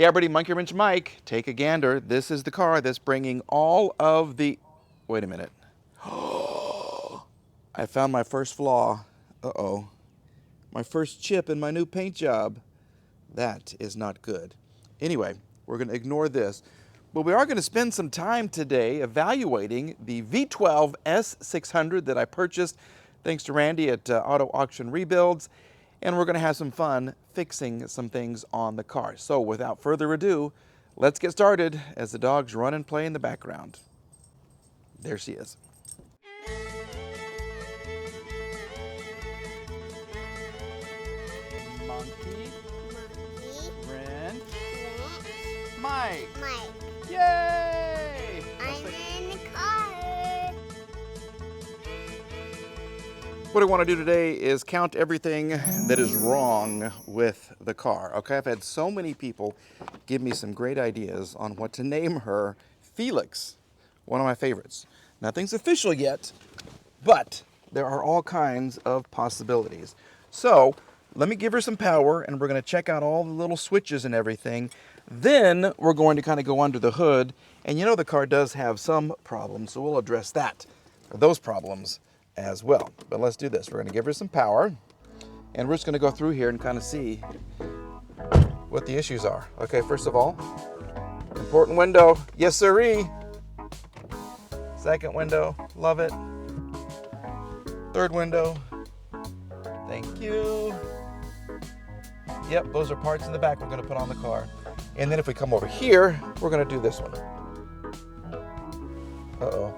Hey everybody, Monkey Wrench Mike, take a gander. This is the car that's bringing all of the... Wait a minute. I found my first flaw. Uh-oh. My first chip in my new paint job. That is not good. Anyway, we're going to ignore this. But we are going to spend some time today evaluating the V12 S600 that I purchased thanks to Randy at Auto Auction Rebuilds. And we're going to have some fun fixing some things on the car. So without further ado, let's get started as the dogs run and play in the background. There she is. Monkey, Wrench, Mike. Yay! I'm in the car. What I want to do today is count everything that is wrong with the car. Okay, I've had so many people give me some great ideas on what to name her. Felix, one of my favorites. Nothing's official yet, but there are all kinds of possibilities. So let me give her some power and we're going to check out all the little switches and everything. Then we're going to kind of go under the hood, and you know the car does have some problems, so we'll address that, or those problems as well. But let's do this. We're going to give her some power, and we're just going to go through here and kind of see what the issues are. Okay, first of all, important window. Yes, sirree. Second window. Love it. Third window. Thank you. Yep, those are parts in the back we're going to put on the car. And then if we come over here, we're going to do this one. Uh-oh.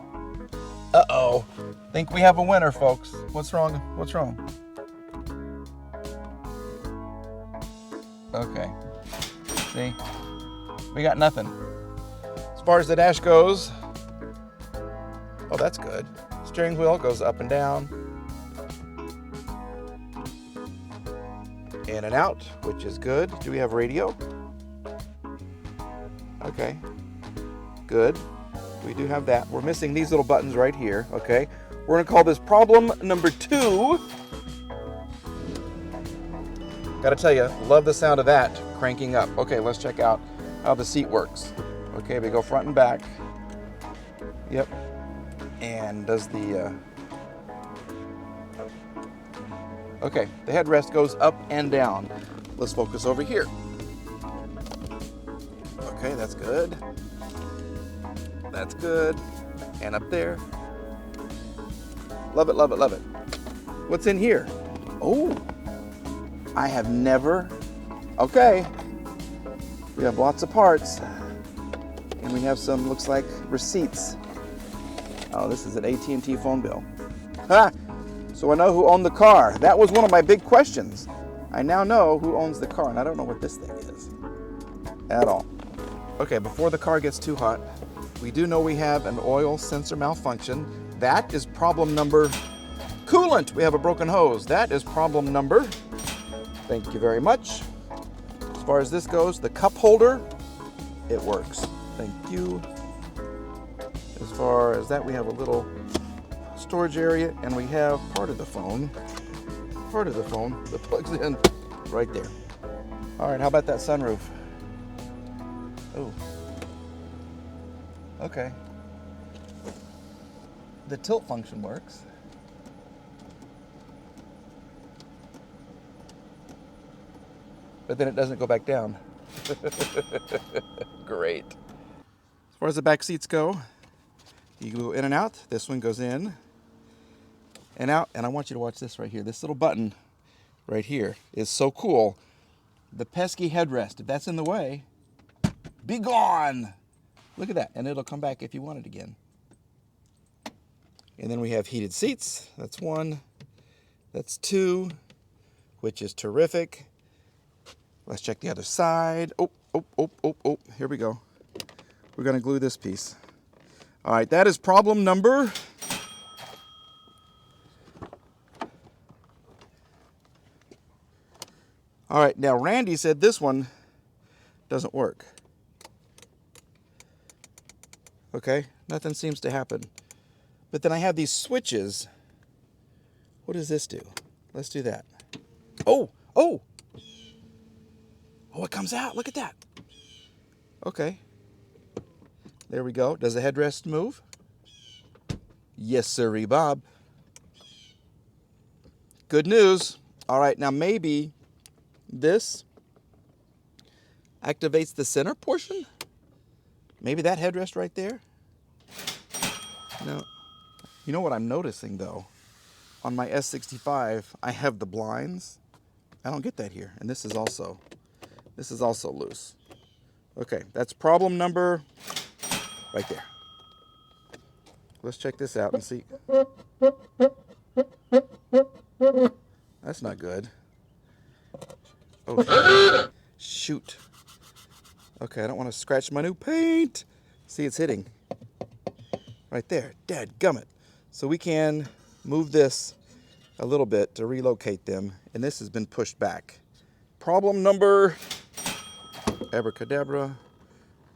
Uh-oh. Think we have a winner, folks. What's wrong? What's wrong? Okay. See? We got nothing. As far as the dash goes, oh, that's good. Steering wheel goes up and down. In and out, which is good. Do we have radio? Okay. Good. We do have that. We're missing these little buttons right here, okay? We're gonna call this problem number 2. Gotta tell you, love the sound of that cranking up. Okay, let's check out how the seat works. Okay, we go front and back. Yep. And does the, okay, the headrest goes up and down. Let's focus over here. Okay, that's good. That's good. And up there. Love it, love it, love it. What's in here? Oh, I have never, okay. We have lots of parts. And we have some, looks like, receipts. Oh, this is an AT&T phone bill. Ha! So I know who owned the car. That was one of my big questions. I now know who owns the car, and I don't know what this thing is at all. Okay, before the car gets too hot, we do know we have an oil sensor malfunction. That is problem number. Coolant, we have a broken hose. That is problem number. Thank you very much. As far as this goes, the cup holder, it works. Thank you. As far as that, we have a little storage area, and we have part of the phone that plugs in right there. All right, how about that sunroof? Oh, okay. The tilt function works. But then it doesn't go back down. Great. As far as the back seats go, you go in and out. This one goes in and out. And I want you to watch this right here. This little button right here is so cool. The pesky headrest, if that's in the way, be gone. Look at that. And it'll come back if you want it again. And then we have heated seats. That's 1. That's 2, which is terrific. Let's check the other side. Oh. Here we go. We're going to glue this piece. All right, that is problem number. All right, now Randy said this one doesn't work. Okay, nothing seems to happen. But then I have these switches. What does this do? Let's do that. Oh, it comes out. Look at that. Okay. There we go. Does the headrest move? Yes, sirree, Bob. Good news. All right, now maybe this activates the center portion? Maybe that headrest right there? No. You know what I'm noticing though? On my S65, I have the blinds. I don't get that here. And this is also loose. Okay, that's problem number right there. Let's check this out and see. That's not good. Oh, shoot. Okay, I don't want to scratch my new paint. See, it's hitting. Right there. Dadgummit. So we can move this a little bit to relocate them, and this has been pushed back. Problem number, abracadabra.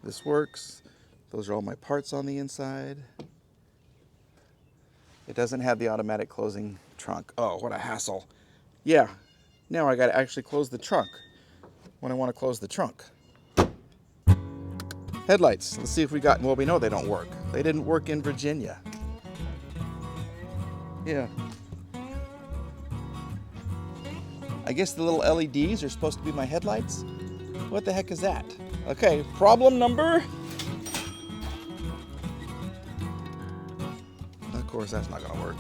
This works. Those are all my parts on the inside. It doesn't have the automatic closing trunk. Oh, what a hassle. Yeah, now I gotta actually close the trunk when I want to close the trunk. Headlights, let's see if we got, well, we know they don't work. They didn't work in Virginia. Yeah. I guess the little LEDs are supposed to be my headlights? What the heck is that? Okay, problem number. Of course, that's not gonna work.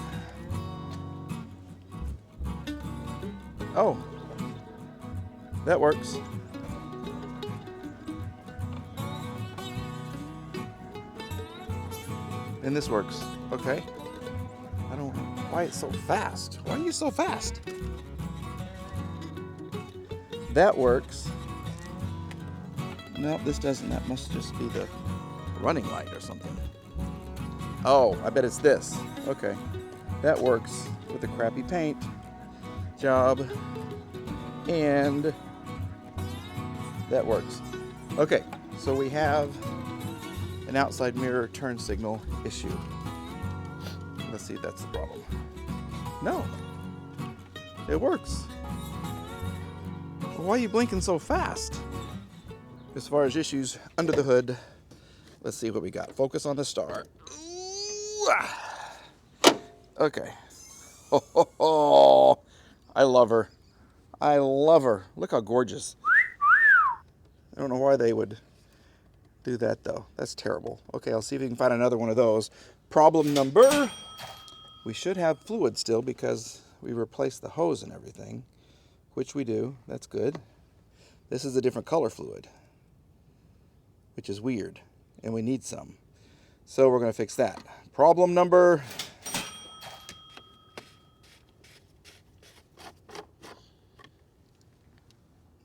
Oh, that works. And this works. Okay. I don't know why it's so fast. Why are you so fast? That works. No, this doesn't. That must just be the running light or something. Oh, I bet it's this. Okay. That works with the crappy paint job. And that works. Okay, so we have an outside mirror turn signal issue. Let's see if that's the problem. No, it works. Why are you blinking so fast? As far as issues under the hood, let's see what we got. Focus on the star. Ooh, ah. Okay. Oh, I love her. I love her. Look how gorgeous. I don't know why they would do that though. That's terrible. Okay, I'll see if we can find another one of those. Problem number. We should have fluid still because we replaced the hose and everything, which we do. That's good. This is a different color fluid, which is weird, and we need some. So we're going to fix that. Problem number.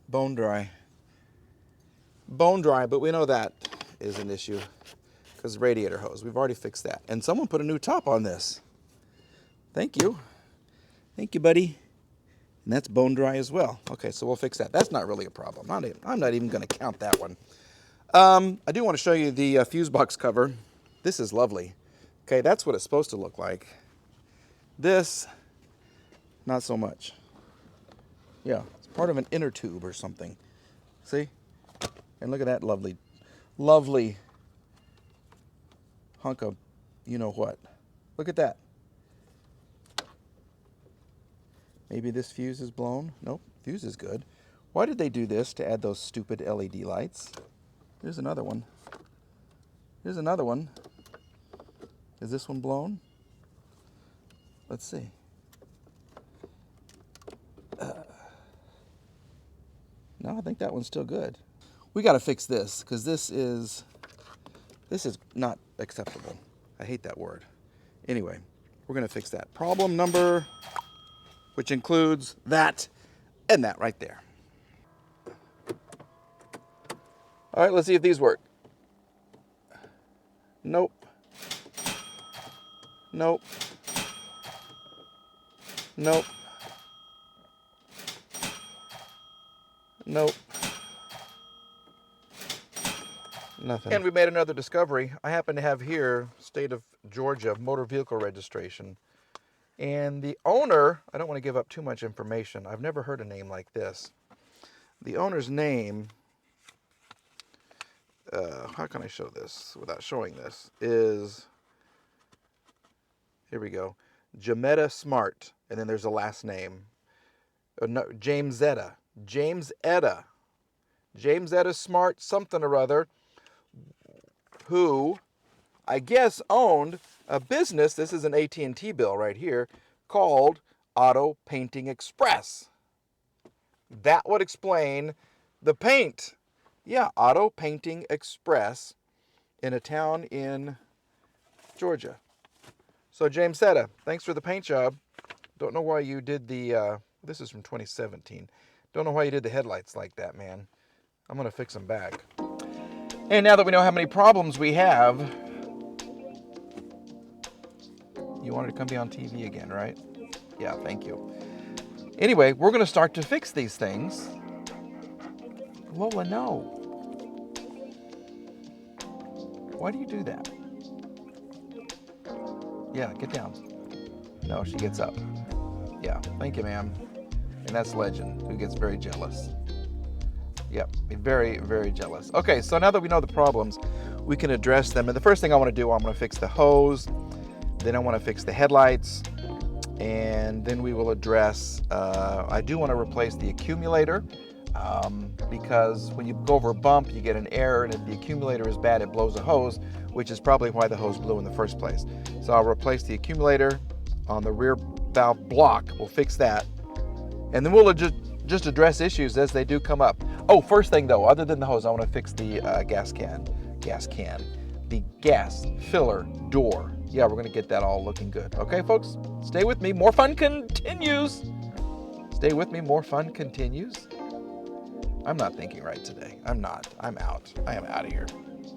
Bone dry. Bone dry, but we know that is an issue because radiator hose. We've already fixed that. And someone put a new top on this. Thank you. Thank you, buddy. And that's bone dry as well. Okay, so we'll fix that. That's not really a problem. I'm not even going to count that one. I do want to show you the fuse box cover. This is lovely. Okay, that's what it's supposed to look like. This, not so much. Yeah, it's part of an inner tube or something. See? And look at that lovely, lovely hunk of you-know-what. Look at that. Maybe this fuse is blown. Nope, fuse is good. Why did they do this to add those stupid LED lights? Here's another one. Here's another one. Is this one blown? Let's see. No, I think that one's still good. We got to fix this because this is not acceptable. I hate that word. Anyway, we're going to fix that. Problem number, which includes that and that right there. All right, let's see if these work. Nope. Nope. Nope. Nope. Nothing. And we made another discovery. I happen to have here, state of Georgia, motor vehicle registration. And the owner, I don't want to give up too much information. I've never heard a name like this. The owner's name how can I show this without showing this, is, here we go, Jametta Smart, and then there's a last name. No, James Etta Smart something or other, who I guess owned a business, this is an AT&T bill right here, called Auto Painting Express. That would explain the paint. Yeah, Auto Painting Express in a town in Georgia. So James Setta, thanks for the paint job. Don't know why you did the, this is from 2017. Don't know why you did the headlights like that, man. I'm going to fix them back. And now that we know how many problems we have, you wanted to come be on TV again, right? Yeah, thank you. Anyway, we're going to start to fix these things. Lola, no. Why do you do that? Yeah, get down. No, she gets up. Yeah, thank you, ma'am. And that's Legend, who gets very jealous. Yep, very, very jealous. Okay, so now that we know the problems, we can address them. And the first thing I want to do, I'm going to fix the hose. Then I want to fix the headlights. And then we will address, I do want to replace the accumulator. Because when you go over a bump, you get an error, and if the accumulator is bad, it blows a hose, which is probably why the hose blew in the first place. So I'll replace the accumulator on the rear valve block. We'll fix that. And then we'll just address issues as they do come up. Oh, first thing though, other than the hose, I want to fix the the gas filler door. Yeah, we're going to get that all looking good. Okay, folks, stay with me. More fun continues. Stay with me. More fun continues. I'm not thinking right today. I'm not. I'm out. I am out of here.